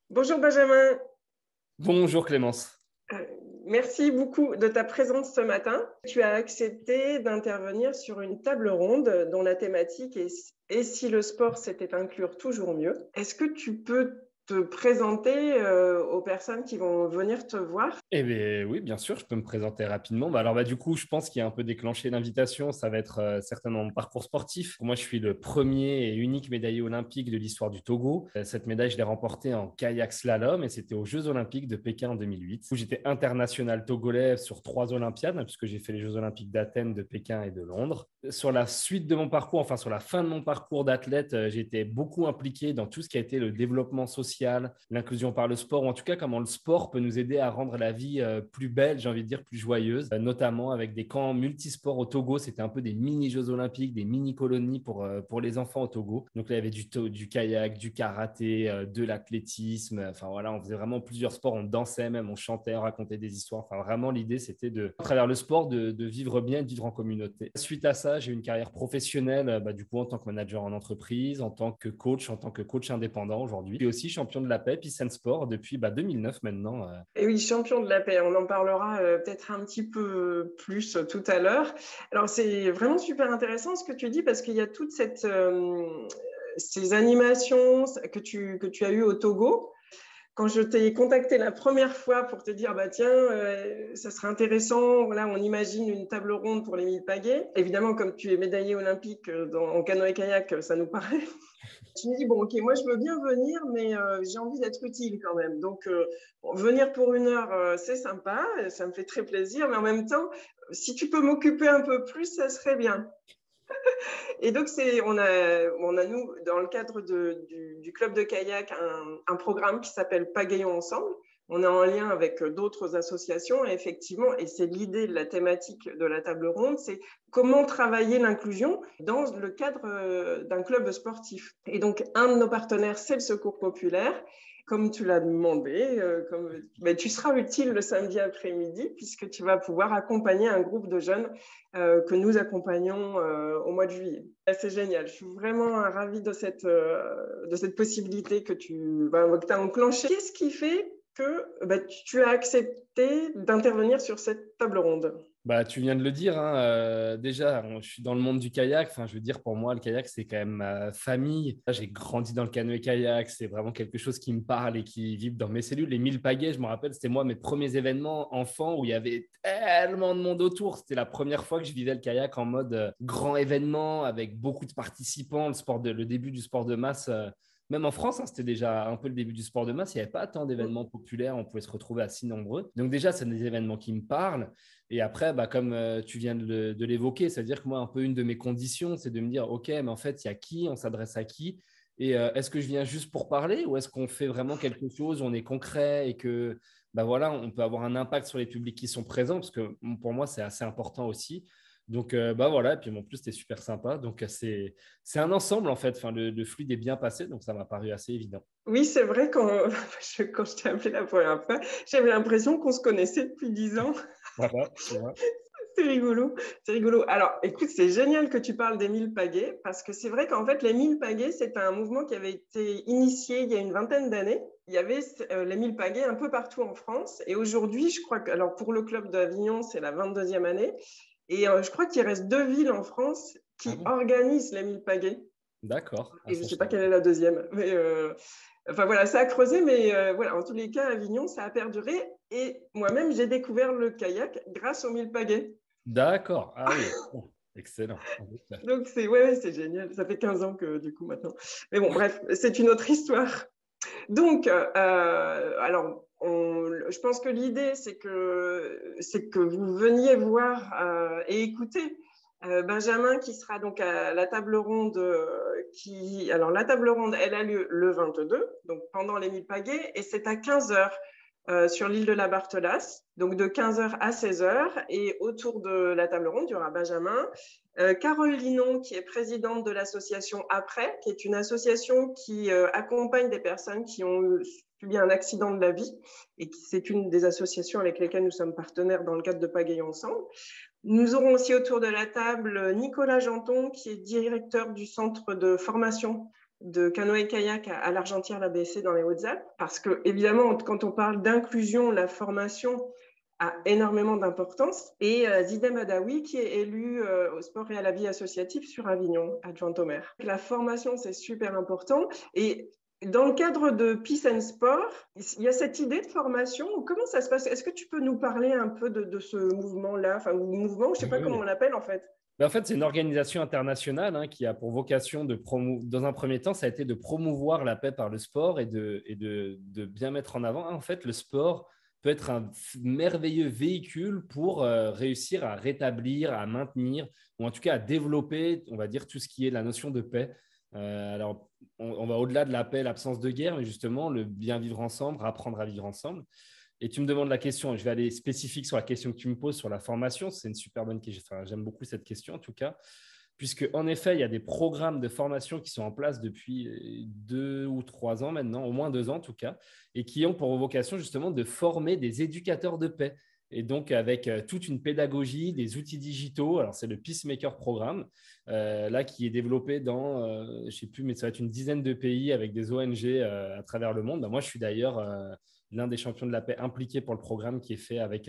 Bonjour Benjamin. Bonjour Clémence. Euh, Merci beaucoup de ta présence ce matin. Tu as accepté d'intervenir sur une table ronde dont la thématique est « Et si le sport c'était inclure toujours mieux ?» Est-ce que tu peux te présenter aux personnes qui vont venir te voir? Eh bien, oui, bien sûr, je peux me présenter rapidement. Du coup, je pense qu'il y a un peu déclenché l'invitation. Ça va être certainement mon parcours sportif. Moi, je suis le premier et unique médaillé olympique de l'histoire du Togo. Cette médaille, je l'ai remportée en kayak slalom et c'était aux Jeux olympiques de Pékin en 2008, où j'étais international togolais sur 3 Olympiades, puisque j'ai fait les Jeux olympiques d'Athènes, de Pékin et de Londres. Sur la suite de mon parcours, enfin sur la fin de mon parcours d'athlète, j'ai été beaucoup impliqué dans tout ce qui a été le développement social, l'inclusion par le sport, ou en tout cas comment le sport peut nous aider à rendre la vie plus belle, j'ai envie de dire plus joyeuse, notamment avec des camps multisports au Togo. C'était un peu des mini-jeux olympiques, des mini-colonies pour les enfants au Togo. Donc là, il y avait du kayak, du karaté, de l'athlétisme. Enfin voilà, on faisait vraiment plusieurs sports, on dansait même, on chantait, on racontait des histoires. Enfin vraiment, l'idée, c'était à travers le sport, de vivre bien, de vivre en communauté. Suite à ça, j'ai eu une carrière professionnelle, du coup, en tant que manager en entreprise, en tant que coach indépendant aujourd'hui. Et aussi champion de la paix, Peace and Sport, depuis 2009 maintenant. Et oui, champion de la paix, on en parlera peut-être un petit peu plus tout à l'heure. Alors, c'est vraiment super intéressant ce que tu dis parce qu'il y a toute ces animations que tu as eues au Togo. Quand je t'ai contacté la première fois pour te dire, bah tiens, ça serait intéressant, voilà, on imagine une table ronde pour les 1000 pagaies. Évidemment, comme tu es médaillé olympique en canoë-kayak, ça nous paraît. Je me dis, bon, ok, moi je veux bien venir, mais j'ai envie d'être utile quand même. Donc, bon, venir pour 1 heure, c'est sympa, ça me fait très plaisir, mais en même temps, si tu peux m'occuper un peu plus, ça serait bien. Et donc, nous, dans le cadre du club de kayak, un programme qui s'appelle Pagayons ensemble. On est en lien avec d'autres associations, et effectivement, et c'est l'idée de la thématique de la table ronde, c'est comment travailler l'inclusion dans le cadre d'un club sportif. Et donc, un de nos partenaires, c'est le Secours populaire. Comme tu l'as demandé, tu seras utile le samedi après-midi puisque tu vas pouvoir accompagner un groupe de jeunes que nous accompagnons au mois de juillet. C'est génial. Je suis vraiment ravie de cette possibilité que tu as enclenchée. Qu'est-ce qui fait que tu as accepté d'intervenir sur cette table ronde? Tu viens de le dire, hein, déjà, je suis dans le monde du kayak. Enfin, je veux dire, pour moi, le kayak, c'est quand même ma famille. J'ai grandi dans le canoë-kayak. C'est vraiment quelque chose qui me parle et qui vibre dans mes cellules. Les 1000 pagaies, je me rappelle, c'était moi, mes premiers événements enfants où il y avait tellement de monde autour. C'était la première fois que je vivais le kayak en mode grand événement avec beaucoup de participants. Le début du sport de masse. Même en France, hein, c'était déjà un peu le début du sport de masse. Il n'y avait pas tant d'événements populaires. On pouvait se retrouver à si nombreux. Donc déjà, c'est des événements qui me parlent. Et après, comme tu viens de l'évoquer, c'est-à-dire que moi, un peu une de mes conditions, c'est de me dire, OK, mais en fait, il y a qui, on s'adresse à qui? Et est-ce que je viens juste pour parler ou est-ce qu'on fait vraiment quelque chose, on est concret et que voilà, on peut avoir un impact sur les publics qui sont présents, parce que pour moi, c'est assez important aussi. Donc, voilà, et puis en plus, c'était super sympa. Donc, c'est un ensemble, en fait. Enfin, le fluide est bien passé, donc ça m'a paru assez évident. Oui, c'est vrai, quand je t'ai appelé la première fois, j'avais l'impression qu'on se connaissait depuis 10 ans. Voilà, tu vois. C'est rigolo, c'est rigolo. Alors, écoute, c'est génial que tu parles des 1000 pagaies parce que c'est vrai qu'en fait, les 1000 pagaies, c'est un mouvement qui avait été initié il y a une vingtaine d'années. Il y avait les 1000 pagaies un peu partout en France. Et aujourd'hui, je crois que, alors pour le club d'Avignon, c'est la 22e année. Et je crois qu'il reste 2 villes en France Ah qui bon? organisent les 1000 pagaies. D'accord. Ah, Et je ne ça, je sais pas savais quelle pas. est la deuxième. Mais enfin voilà, ça a creusé, mais voilà, en tous les cas, Avignon, ça a perduré. Et moi-même, j'ai découvert le kayak grâce aux 1000 pagaies. D'accord. Ah oui. Bon, excellent. Donc, c'est génial. Ça fait 15 ans que, du coup, maintenant. Mais bon, bref, c'est une autre histoire. Donc, je pense que l'idée, c'est que vous veniez voir et écouter Benjamin qui sera donc à la table ronde. Alors, la table ronde, elle a lieu le 22, donc pendant les 1000 pagaies, et c'est à 15 heures sur l'île de la Barthelasse, donc de 15 heures à 16 heures. Et autour de la table ronde, il y aura Benjamin, Carole Linon, qui est présidente de l'association Après, qui est une association qui accompagne des personnes qui ont subi un accident de la vie, et c'est une des associations avec lesquelles nous sommes partenaires dans le cadre de Pagayons ensemble. Nous aurons aussi autour de la table Nicolas Janton, qui est directeur du centre de formation de canoë-kayak à l'Argentière-la-Bessée dans les Hautes-Alpes. Parce que, évidemment, quand on parle d'inclusion, la formation a énormément d'importance. Et Zidem Adaoui, qui est élu au sport et à la vie associative sur Avignon, adjointe au maire. La formation, c'est super important. Et dans le cadre de Peace and Sport, il y a cette idée de formation. Comment ça se passe? Est-ce que tu peux nous parler un peu de ce mouvement-là, enfin, ou mouvement, je ne sais pas comment on l'appelle en fait. En fait, c'est une organisation internationale qui a pour vocation dans un premier temps, ça a été de promouvoir la paix par le sport et de bien mettre en avant. En fait, le sport peut être un merveilleux véhicule pour réussir à rétablir, à maintenir, ou en tout cas à développer, on va dire, tout ce qui est la notion de paix. Alors, on va au-delà de la paix, l'absence de guerre, mais justement, le bien vivre ensemble, apprendre à vivre ensemble. Et tu me demandes la question, et je vais aller spécifique sur la question que tu me poses sur la formation. C'est une super bonne question. Enfin, j'aime beaucoup cette question en tout cas, puisque en effet, il y a des programmes de formation qui sont en place depuis 2 ou 3 ans maintenant, au moins 2 ans en tout cas, et qui ont pour vocation justement de former des éducateurs de paix. Et donc, avec toute une pédagogie, des outils digitaux. Alors, c'est le Peacemaker Programme, là, qui est développé dans, je ne sais plus, mais ça va être une dizaine de pays avec des ONG à travers le monde. Moi, je suis d'ailleurs l'un des champions de la paix impliqués pour le programme qui est fait avec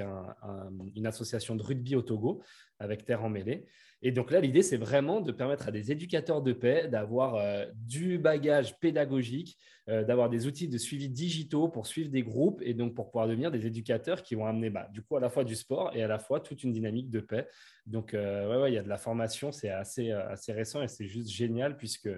une association de rugby au Togo, avec Terre en Mêlée. Et donc là, l'idée, c'est vraiment de permettre à des éducateurs de paix d'avoir du bagage pédagogique, d'avoir des outils de suivi digitaux pour suivre des groupes et donc pour pouvoir devenir des éducateurs qui vont amener du coup à la fois du sport et à la fois toute une dynamique de paix. Donc, il y a de la formation, c'est assez récent et c'est juste génial puisque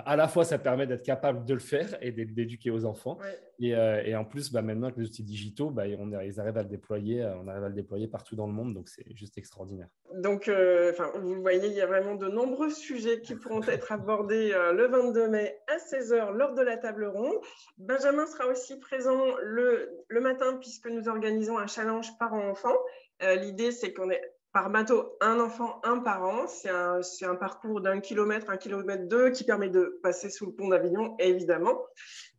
à la fois, ça permet d'être capable de le faire et d'éduquer aux enfants. Ouais. Et en plus, maintenant, avec les outils digitaux, ils arrivent à le déployer, on arrive à le déployer partout dans le monde. Donc, c'est juste extraordinaire. Donc, vous voyez, il y a vraiment de nombreux sujets qui pourront être abordés le 22 mai à 16h lors de la table ronde. Benjamin sera aussi présent le matin puisque nous organisons un challenge parents-enfants. L'idée, c'est qu'on ait par bateau un enfant, un parent. C'est un parcours d'1 kilomètre, 1,2 km qui permet de passer sous le pont d'Avignon, évidemment,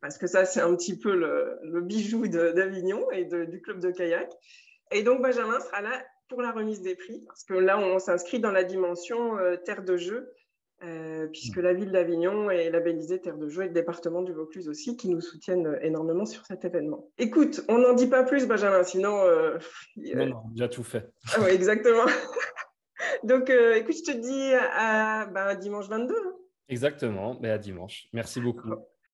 parce que ça, c'est un petit peu le bijou d'Avignon et du club de kayak. Et donc, Benjamin sera là pour la remise des prix, parce que là, on s'inscrit dans la dimension terre de jeu, puisque la ville d'Avignon est labellisée terre de jeu et le département du Vaucluse aussi, qui nous soutiennent énormément sur cet événement. Écoute, on n'en dit pas plus, Benjamin, sinon... Non, déjà tout fait. Ah oui, exactement. Donc, écoute, je te dis à dimanche 22. Exactement, à dimanche. Merci beaucoup.